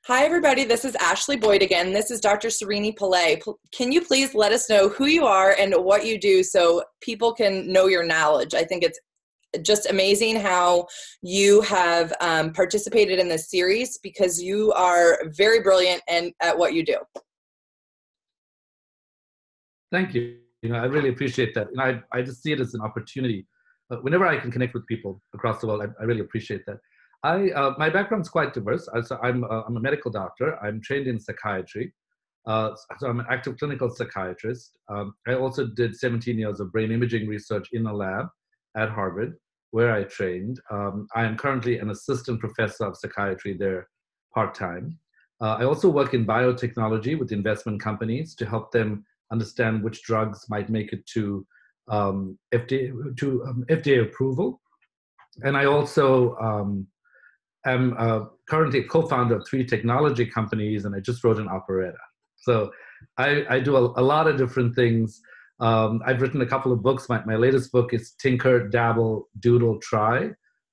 Hi, everybody. This is Ashley Boyd again. This is Dr. Srini Pillay. Can you please let us know who you are and what you do so people can know your knowledge? I think it's just amazing how you have participated in this series because you are very brilliant at what you do. Thank you. I really appreciate that. I just see it as an opportunity. Whenever I can connect with people across the world, I really appreciate that. My background's quite diverse. I'm a medical doctor. I'm trained in psychiatry. So I'm an active clinical psychiatrist. I also did 17 years of brain imaging research in a lab at Harvard, where I trained. I am currently an assistant professor of psychiatry there part-time. I also work in biotechnology with investment companies to help them understand which drugs might make it to FDA approval. And I also I'm currently a co-founder of 3 technology companies, and I just wrote an operetta. So I do a lot of different things. I've written a couple of books. My latest book is Tinker, Dabble, Doodle, Try,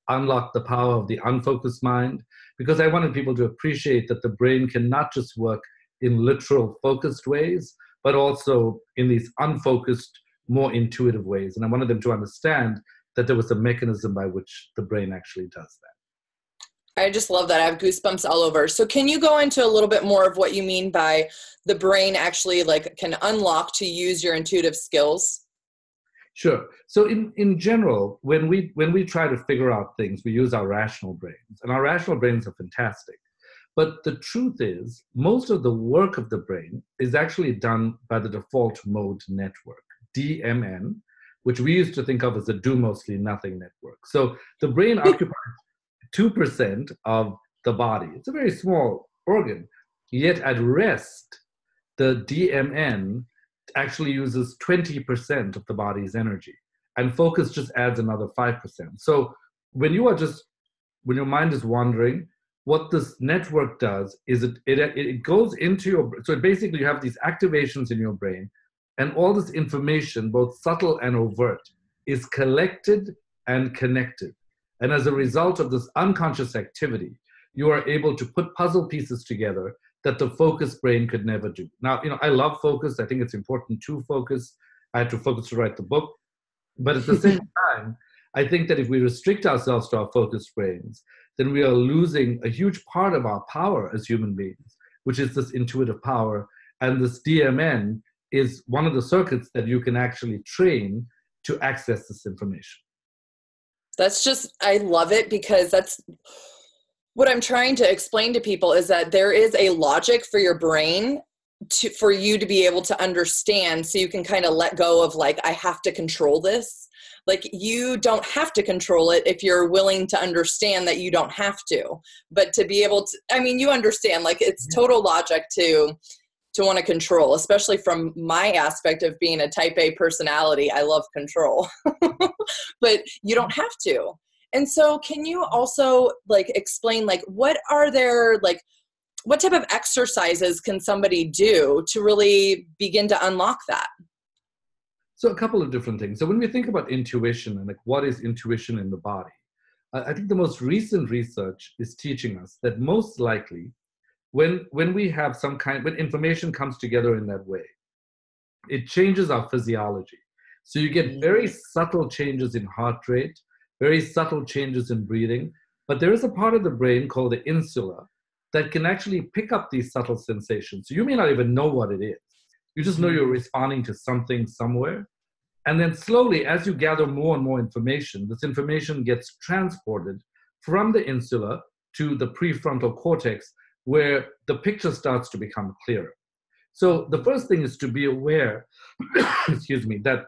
Unlock the Power of the Unfocused Mind, because I wanted people to appreciate that the brain can not just work in literal focused ways, but also in these unfocused, more intuitive ways. And I wanted them to understand that there was a mechanism by which the brain actually does that. I just love that. I have goosebumps all over. So can you go into a little bit more of what you mean by the brain actually can unlock to use your intuitive skills? Sure. So in general, when we try to figure out things, we use our rational brains, and our rational brains are fantastic. But the truth is, most of the work of the brain is actually done by the default mode network, DMN, which we used to think of as a do mostly nothing network. So the brain occupies 2% of the body. It's a very small organ. Yet at rest, the DMN actually uses 20% of the body's energy. And focus just adds another 5%. So when your mind is wandering, what this network does is it goes into your, so basically you have these activations in your brain, and all this information, both subtle and overt, is collected and connected. And as a result of this unconscious activity, you are able to put puzzle pieces together that the focused brain could never do. Now, I love focus. I think it's important to focus. I had to focus to write the book. But at the same time, I think that if we restrict ourselves to our focused brains, then we are losing a huge part of our power as human beings, which is this intuitive power. And this DMN is one of the circuits that you can actually train to access this information. I love it, because that's what I'm trying to explain to people, is that there is a logic for your brain for you to be able to understand, so you can kind of let go of I have to control this. You don't have to control it if you're willing to understand that you don't have to. But to be able to, you understand, it's total logic to want to control, especially from my aspect of being a type A personality. I love control, but you don't have to. And so can you also explain, what type of exercises can somebody do to really begin to unlock that? So a couple of different things. So when we think about intuition and what is intuition in the body, I think the most recent research is teaching us that most likely when we have when information comes together in that way, it changes our physiology. So you get very subtle changes in heart rate, very subtle changes in breathing, but there is a part of the brain called the insula that can actually pick up these subtle sensations. So you may not even know what it is. You just know you're responding to something somewhere. And then slowly, as you gather more and more information, this information gets transported from the insula to the prefrontal cortex, where the picture starts to become clearer. So the first thing is to be aware, excuse me, that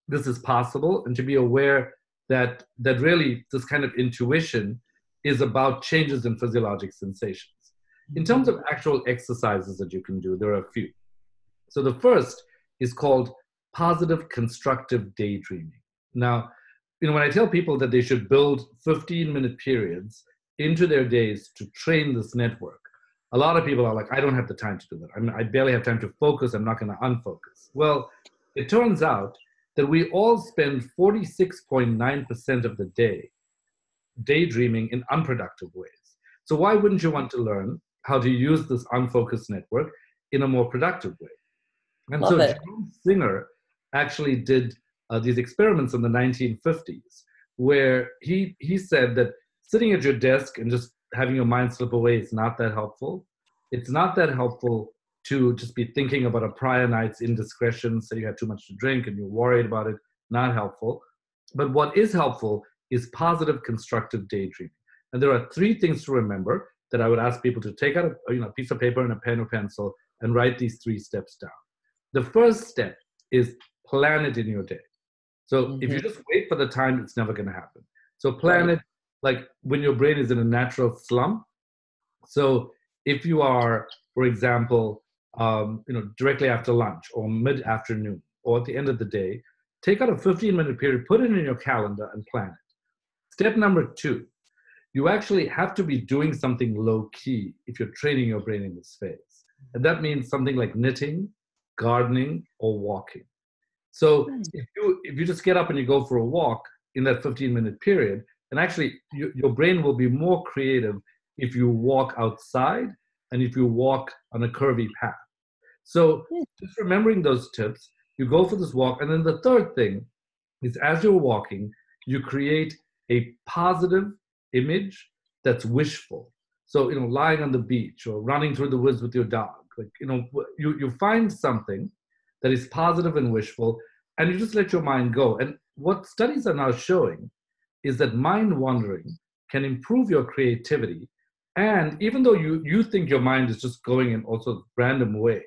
this is possible, and to be aware that really this kind of intuition is about changes in physiologic sensations. In terms of actual exercises that you can do, there are a few. So the first is called positive constructive daydreaming. Now, when I tell people that they should build 15-minute periods into their days to train this network, a lot of people are like, I don't have the time to do that. I barely have time to focus. I'm not going to unfocus. Well, it turns out that we all spend 46.9% of the day daydreaming in unproductive ways. So why wouldn't you want to learn how to use this unfocused network in a more productive way? And Love so it. Jerome Singer actually did these experiments in the 1950s, where he said that sitting at your desk and just having your mind slip away is not that helpful. It's not that helpful to just be thinking about a prior night's indiscretion, say you had too much to drink and you're worried about it, not helpful. But what is helpful is positive, constructive daydreaming. And there are three things to remember that I would ask people to take out a piece of paper and a pen or pencil and write these 3 steps down. The first step is plan it in your day. So if you just wait for the time, it's never going to happen. So plan it like when your brain is in a natural slump. So if you are, for example, directly after lunch or mid-afternoon or at the end of the day, take out a 15-minute period, put it in your calendar and plan it. Step number 2, you actually have to be doing something low-key if you're training your brain in this phase. And that means something like knitting, gardening, or walking. So if you just get up and you go for a walk in that 15-minute period, and actually your brain will be more creative if you walk outside and if you walk on a curvy path. So just remembering those tips, you go for this walk. And then the third thing is as you're walking, you create a positive image that's wishful. So, lying on the beach or running through the woods with your dog, you find something that is positive and wishful, and you just let your mind go. And what studies are now showing is that mind wandering can improve your creativity. And even though you think your mind is just going in all sorts of random ways,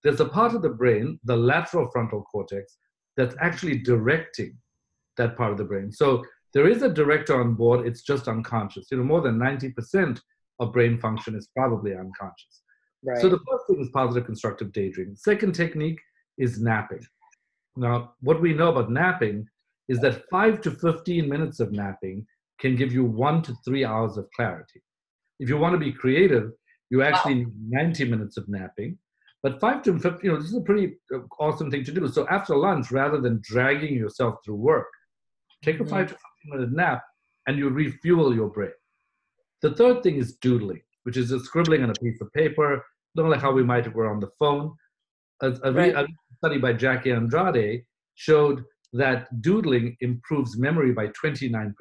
there's a part of the brain, the lateral frontal cortex, that's actually directing that part of the brain. So there is a director on board, it's just unconscious. More than 90% of brain function is probably unconscious. Right. So the first thing is positive constructive daydreaming. Second technique is napping. Now, what we know about napping is that 5 to 15 minutes of napping can give you 1 to 3 hours of clarity. If you want to be creative, you actually need 90 minutes of napping. But 5 to 15, this is a pretty awesome thing to do. So after lunch, rather than dragging yourself through work, take a 5 to 15-minute nap and you refuel your brain. The third thing is doodling, which is just scribbling on a piece of paper, like how we might if we're on the phone. A study by Jackie Andrade showed that doodling improves memory by 29%.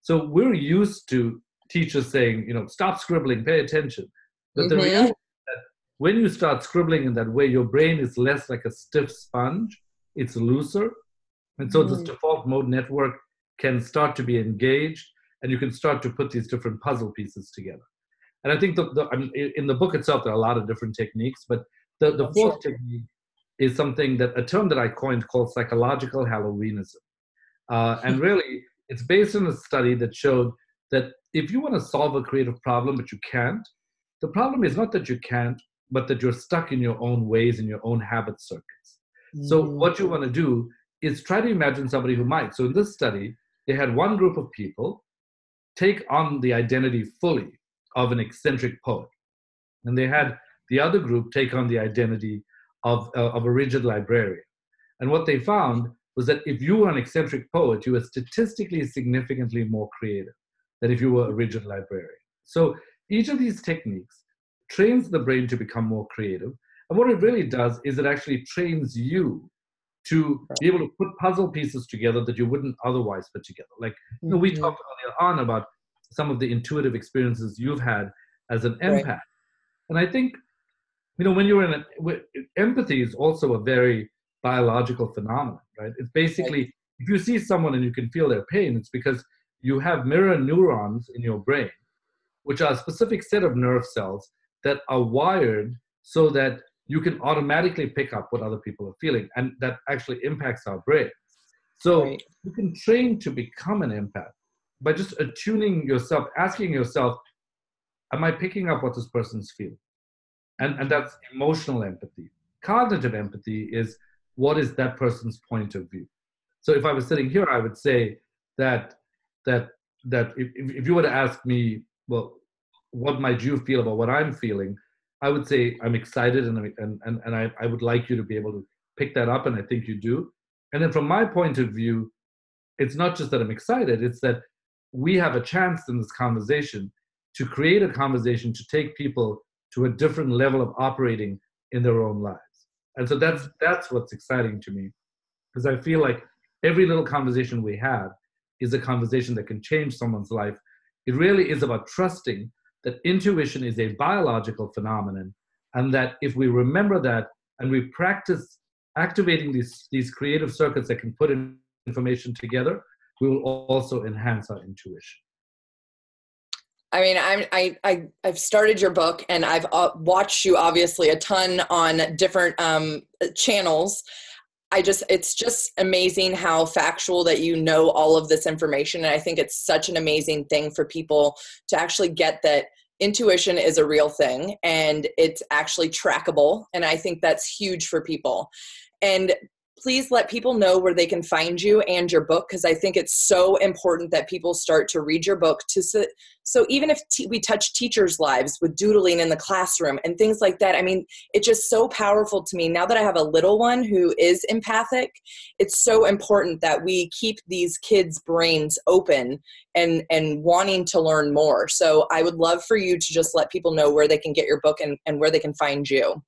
So we're used to teachers saying, stop scribbling, pay attention. But the reality is that when you start scribbling in that way, your brain is less like a stiff sponge, it's looser. And so this default mode network can start to be engaged, and you can start to put these different puzzle pieces together. And I think in the book itself, there are a lot of different techniques, but the fourth technique is a term that I coined called psychological Halloweenism. And really, it's based on a study that showed that if you want to solve a creative problem, but you can't, the problem is not that you can't, but that you're stuck in your own ways, in your own habit circuits. So what you want to do is try to imagine somebody who might. So in this study, they had one group of people take on the identity fully of an eccentric poet. And they had the other group take on the identity of a rigid librarian. And what they found was that if you were an eccentric poet, you were statistically significantly more creative than if you were a rigid librarian. So each of these techniques trains the brain to become more creative. And what it really does is it actually trains you to be able to put puzzle pieces together that you wouldn't otherwise put together. Like, we talked earlier on about some of the intuitive experiences you've had as an empath. Right. And I think, when you're empathy is also a very biological phenomenon, right? It's basically, if you see someone and you can feel their pain, it's because you have mirror neurons in your brain, which are a specific set of nerve cells that are wired so that you can automatically pick up what other people are feeling, and that actually impacts our brains. So you can train to become an empath by just attuning yourself, asking yourself, am I picking up what this person's feeling? And that's emotional empathy. Cognitive empathy is, what is that person's point of view? So if I was sitting here, I would say that if you were to ask me, well, what might you feel about what I'm feeling? I would say I'm excited, and I would like you to be able to pick that up, and I think you do. And then from my point of view, it's not just that I'm excited, it's that we have a chance in this conversation to create a conversation to take people to a different level of operating in their own lives. And so that's what's exciting to me, because I feel like every little conversation we have is a conversation that can change someone's life. It really is about trusting that intuition is a biological phenomenon, and that if we remember that and we practice activating these creative circuits that can put information together, we will also enhance our intuition. I mean, I've started your book, and I've watched you obviously a ton on different channels. It's just amazing how factual that you know all of this information. And I think it's such an amazing thing for people to actually get that intuition is a real thing and it's actually trackable. And I think that's huge for people. And please let people know where they can find you and your book, because I think it's so important that people start to read your book. So even if we touch teachers' lives with doodling in the classroom and things like that, I mean, it's just so powerful to me. Now that I have a little one who is empathic, it's so important that we keep these kids' brains open and wanting to learn more. So I would love for you to just let people know where they can get your book and where they can find you.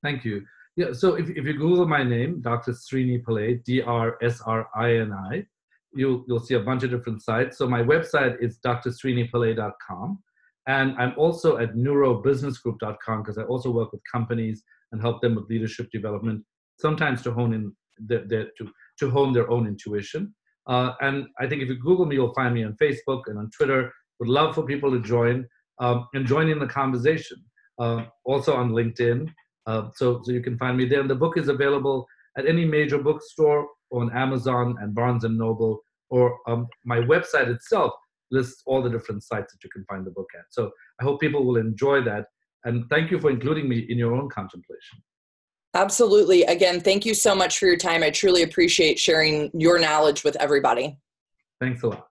Thank you. Yeah, so if you Google my name, Dr. Srini Pillay, DrSrini, you'll see a bunch of different sites. So my website is drsrinipillay.com. And I'm also at neurobusinessgroup.com, because I also work with companies and help them with leadership development, sometimes to hone to hone their own intuition. And I think if you Google me, you'll find me on Facebook and on Twitter. Would love for people to join and join in the conversation. Also on LinkedIn. So you can find me there. And the book is available at any major bookstore, or on Amazon and Barnes & Noble, or my website itself lists all the different sites that you can find the book at. So I hope people will enjoy that. And thank you for including me in your own contemplation. Absolutely. Again, thank you so much for your time. I truly appreciate sharing your knowledge with everybody. Thanks a lot.